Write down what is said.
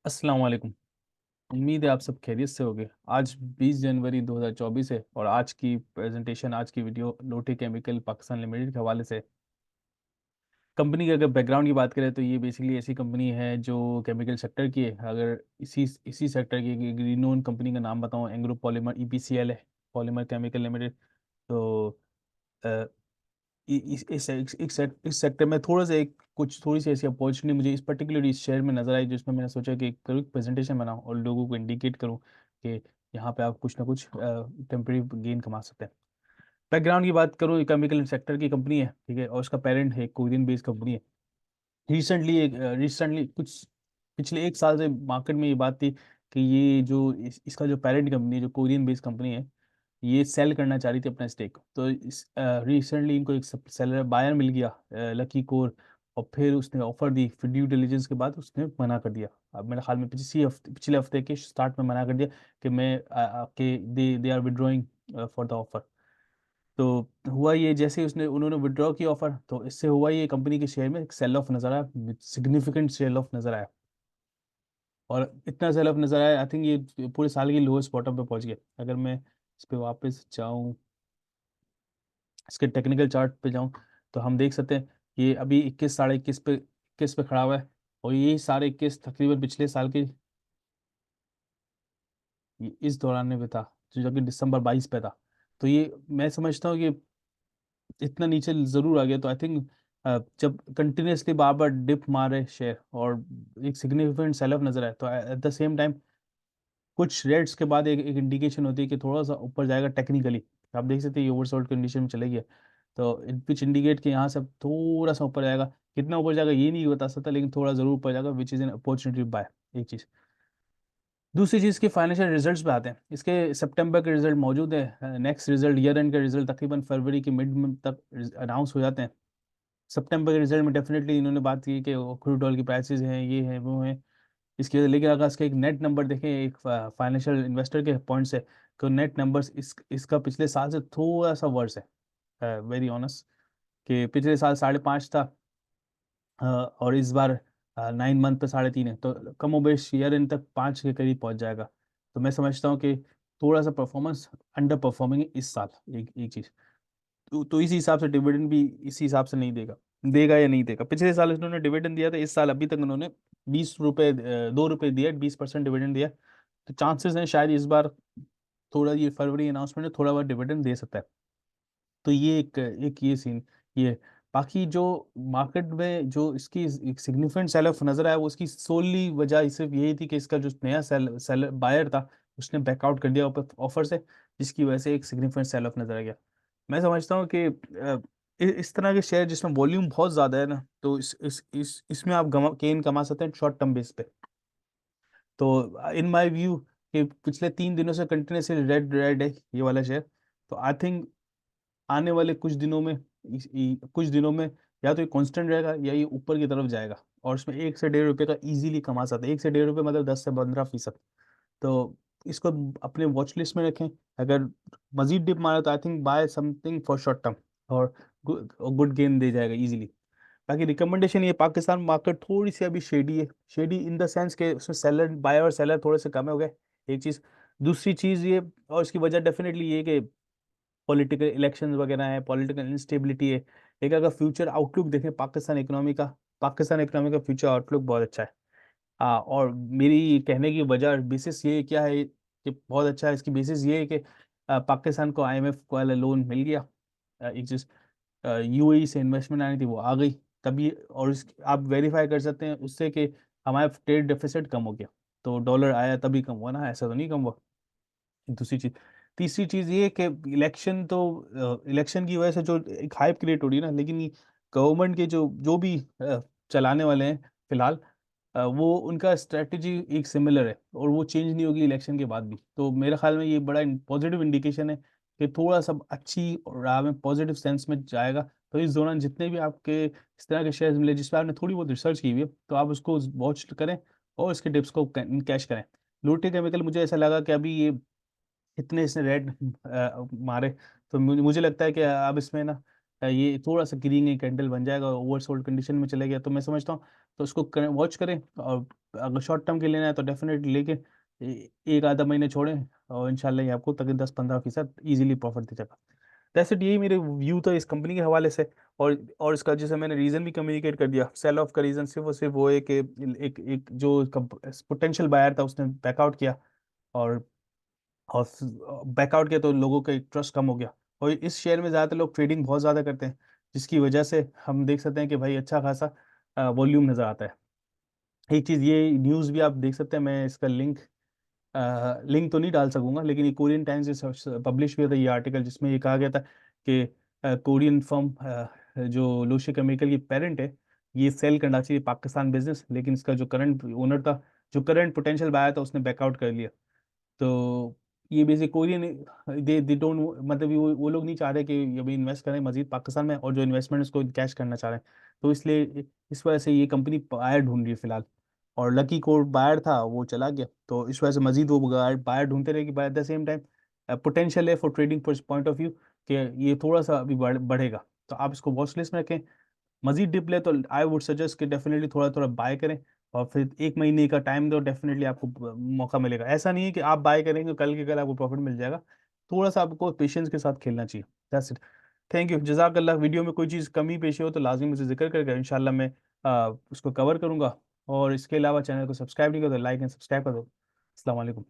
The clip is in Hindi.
अस्सलाम वालेकुम। उम्मीद है आप सब खैरियत से होंगे। आज 20 जनवरी 2024 है और आज की वीडियो लोटे केमिकल पाकिस्तान लिमिटेड के हवाले से। कंपनी के अगर बैकग्राउंड की बात करें तो ये बेसिकली ऐसी कंपनी है जो केमिकल सेक्टर की है। अगर इसी सेक्टर की एक रिनोन कंपनी का नाम बताऊं, एंग्रो पॉलीमर ईपीसीएल है, पॉलीमर केमिकल लिमिटेड। तो अ, इस सेक्टर में थोड़ा सा एक कुछ थोड़ी सी ऐसी अपॉर्चुनिटी मुझे इस पर्टिकुलर इस शेयर में नजर आई, जिसमें मैंने सोचा कि एक प्रेजेंटेशन बनाऊं और लोगों को इंडिकेट करूं कि यहाँ पे आप कुछ ना कुछ टेम्परेरी गेन कमा सकते हैं। बैकग्राउंड की बात करूँ, केमिकल सेक्टर की कंपनी है, ठीक है, और उसका पेरेंट है, कोरियन बेस्ड कंपनी है। रिसेंटली कुछ पिछले एक साल से मार्केट में ये बात थी कि ये जो इसका जो पेरेंट कंपनी है, जो कोरियन बेस्ड कंपनी है, ये सेल करना चाह रही थी अपना स्टेक। तो इस रिसेंटली इनको एक सेलर बायर मिल गया, लकी कोर। और फिर उसने ऑफर दी, फिर ड्यू डिलीजेंस के बाद उसने मना कर दिया। अब मेरे ख्याल में पिछले हफ्ते के स्टार्ट में मना कर दिया कि मैं आपके दे they are withdrawing for the offer. तो हुआ ये, जैसे ही उसने उन्होंने विड्रॉ किया ऑफर, तो इससे हुआ ये, कंपनी के शेयर में एक सेल ऑफ नजर आया, सिग्निफिकेंट सेल ऑफ नजर आया। और इतना सेल ऑफ नजर आया, आई थिंक ये पूरे साल की लोएस्ट बॉटम पे पहुंच गया। अगर मैं इस पे वापस जाऊं, इसके टेक्निकल चार्ट पे जाऊं, तो हम देख सकते हैं कि ये अभी 21 साढ़े 21 पे खड़ा हुआ है। और ये साढ़े 21 तकरीबन पिछले साल के इस दौरान में था, जो कि दिसंबर 22 पे था। तो ये मैं समझता हूँ कि इतना नीचे जरूर आ गया। तो आई थिंक जब कंटिन्यूसली बार बार डिप मारे शेयर और एक सिग्निफिकेंट सेल ऑफ नजर आए, तो एट द सेम टाइम कुछ रेट्स के बाद एक इंडिकेशन होती है कि थोड़ा सा ऊपर जाएगा टेक्निकली। आप देख सकते हैं ये ओवरसोल्ड कंडीशन में चले गया। तो विच इंडिकेट कि यहाँ से अब थोड़ा सा ऊपर जाएगा। कितना ऊपर जाएगा ये नहीं बता सकता, लेकिन थोड़ा जरूर ऊपर जाएगा, which is an opportunity buy. एक चीज। दूसरी चीज़ के फाइनेंशियल रिजल्ट्स पे आते हैं। इसके सितंबर के रिजल्ट मौजूद है, नेक्स्ट रिजल्ट ईयर एंड का रिजल्ट तकरीबन फरवरी के मिड में तक अनाउंस हो जाते हैं। सितंबर के रिजल्ट में डेफिनेटली इन्होंने बात की कि क्रूड ऑयल की प्राइसेस हैं, ये हैं, वो हैं। इसकी वजह, लेकिन अगर इसका एक नेट नंबर देखें, एक फाइनेंशियल इन्वेस्टर के पॉइंट से, तो नेट नंबर्स इसका पिछले साल से थोड़ा सा वर्स है, वेरी ऑनेस्ट। कि पिछले साल 5.5 था, और इस बार 9 मंथ पे 3.5 है। तो कम ओबेश ईयर इन तक 5 के करीब पहुंच जाएगा। तो मैं समझता हूँ कि थोड़ा सा परफॉर्मेंस अंडर परफॉर्मिंग है इस साल। एक चीज़। तो इसी हिसाब से डिविडेंड भी इसी हिसाब से नहीं देगा। देगा या नहीं देगा, पिछले साल इन्होंने डिविडेंड दिया था, इस साल अभी तक उन्होंने 20 रुपये, 2 रुपये दिया, 20% डिविडेंड दिया। तो चांसेस हैं शायद इस बार थोड़ा, ये फरवरी अनाउंसमेंट है, थोड़ा बहुत डिविडेंड दे सकता है। तो ये एक ये सीन ये। बाकी जो मार्केट में जो इसकी एक सिग्निफिकेंट सेल ऑफ नजर आया, वो उसकी सोली वजह सिर्फ यही थी कि इसका जो नया सेल बायर था, उसने बैकआउट कर दिया ऑफर से, जिसकी वजह से एक सिग्निफिकेंट सेल ऑफ नजर आ गया। मैं समझता हूँ कि इस तरह के शेयर जिसमें वॉल्यूम बहुत ज्यादा है ना, तो इसमें आप गेन कमा सकते हैं शॉर्ट टर्म बेस पे। तो इन माय व्यू कि पिछले 3 दिनों से कंटिन्यूसली रेड रेड है ये वाला शेयर। तो आई थिंक आने वाले कुछ दिनों में या तो ये कांस्टेंट रहेगा या ये ऊपर की तरफ जाएगा। और उसमें 1 से 1.5 रुपये का इजीली कमा सकते हैं। 1 से 1.5 रुपये मतलब 10 से 15%। तो इसको अपने वॉच लिस्ट में रखें। अगर मजीद डिप मारा तो I think by something for short term, और गुड गेन दे जाएगा इजीली। बाकी रिकमेंडेशन, ये पाकिस्तान मार्केट थोड़ी सी अभी शेडी है। शेडी इन द सेंस के उसमें सेलर बाय और सेलर थोड़े से कम हो गए। एक चीज़। दूसरी चीज़ ये, और इसकी वजह डेफिनेटली ये कि पॉलिटिकल इलेक्शंस वगैरह है, पॉलिटिकल इंस्टेबिलिटी है। लेकिन अगर फ्यूचर आउटलुक देखें पाकिस्तान इकोनॉमी का फ्यूचर आउटलुक बहुत अच्छा है। और मेरी कहने की वजह बेसिस ये क्या है कि बहुत अच्छा है, इसकी बेसिस ये है कि पाकिस्तान को आईएमएफ वाला लोन मिल गया। एक चीज़, यूएई से इन्वेस्टमेंट आनी थी, वो आ गई तभी। और आप वेरीफाई कर सकते हैं उससे कि हमारा ट्रेड डेफिसिट कम हो गया। तो डॉलर आया तभी कम हुआ ना, ऐसा तो नहीं कम हुआ। दूसरी चीज। तीसरी चीज ये कि इलेक्शन की वजह से जो एक हाइप क्रिएट हो रही है ना, लेकिन गवर्नमेंट के जो जो भी चलाने वाले हैं फिलहाल, वो उनका स्ट्रेटजी एक सिमिलर है और वो चेंज नहीं होगी इलेक्शन के बाद भी। तो मेरे ख्याल में ये बड़ा पॉजिटिव इंडिकेशन है कि थोड़ा सा अच्छी राह में, पॉजिटिव सेंस में जाएगा। तो इस दौरान जितने भी आपके इस तरह के शेयर्स मिले जिस पर आपने थोड़ी बहुत रिसर्च की हुई है, तो आप उसको वॉच करें और इसके टिप्स को कैश करें। लोटे केमिकल, मुझे ऐसा लगा कि अभी ये इतने इसने रेड मारे, तो मुझे लगता है कि अब इसमें ना ये थोड़ा सा ग्रीन कैंडल बन जाएगा, ओवरसोल्ड कंडीशन में चले गया, तो मैं समझता हूँ तो उसको वॉच करें। और अगर शॉर्ट टर्म के लेना है तो डेफिनेटली लेके एक आधा महीने छोड़ें, और इंशाल्लाह ये आपको तक 10-15% इजीली प्रॉफिट दे जाएगा। दैट्स इट, यही मेरे व्यू था इस कंपनी के हवाले से। और इसका जैसे मैंने रीज़न भी कम्युनिकेट कर दिया, सेल ऑफ का रीज़न सिर्फ वो है कि एक जो पोटेंशियल बायर था उसने बैकआउट किया, और और बैकआउट किया तो लोगों का एक ट्रस्ट कम हो गया। और इस शेयर में ज़्यादातर लोग ट्रेडिंग बहुत ज़्यादा करते हैं, जिसकी वजह से हम देख सकते हैं कि भाई अच्छा खासा वॉल्यूम नज़र आता है। एक चीज़ ये न्यूज़ भी आप देख सकते हैं, मैं इसका लिंक तो नहीं डाल सकूंगा, लेकिन ये कोरियन टाइम्स से पब्लिश हुआ था ये आर्टिकल, जिसमें ये कहा गया था कि कोरियन फर्म जो लोशे केमिकल की पेरेंट है, ये सेल करना चाहिए पाकिस्तान बिजनेस, लेकिन इसका जो करंट ओनर था, जो करंट पोटेंशियल बायर था, उसने बैकआउट कर लिया। तो ये बेसिक कोरियन, दे डोंट, मतलब वो लोग नहीं चाह रहे कि ये भी इन्वेस्ट करें मजीद पाकिस्तान में, और जो इन्वेस्टमेंट उसको कैश करना चाह रहे हैं। तो इसलिए इस वजह से ये कंपनी बायर ढूंढ रही है फिलहाल। और लकी कोड बायर था, वो चला गया, तो इस वजह से मजीद वो बायर ढूंढते रहेगी। By at the same time potential है for trading point of view कि ये थोड़ा सा अभी बढ़ेगा, तो आप इसको वॉच लिस्ट में रखें। मजीद डिप ले तो आई वुड सजेस्ट कि डेफिनेटली थोड़ा थोड़ा बाय करें, और फिर एक महीने का टाइम दो, डेफिनेटली आपको मौका मिलेगा। ऐसा नहीं है कि आप बाय करेंगे कल के कल आपको प्रॉफिट मिल जाएगा, थोड़ा सा आपको पेशेंस के साथ खेलना चाहिए। दैट्स इट, थैंक यू, जजाकल्लाह। वीडियो में कोई चीज़ कमी पेशी हो तो लाजमी मुझे जिक्र करके इंशाल्लाह मैं उसको कवर करूँगा। और इसके अलावा चैनल को सब्सक्राइब नहीं करो तो लाइक एंड सब्सक्राइब कर दो। अस्सलाम वालेकुम।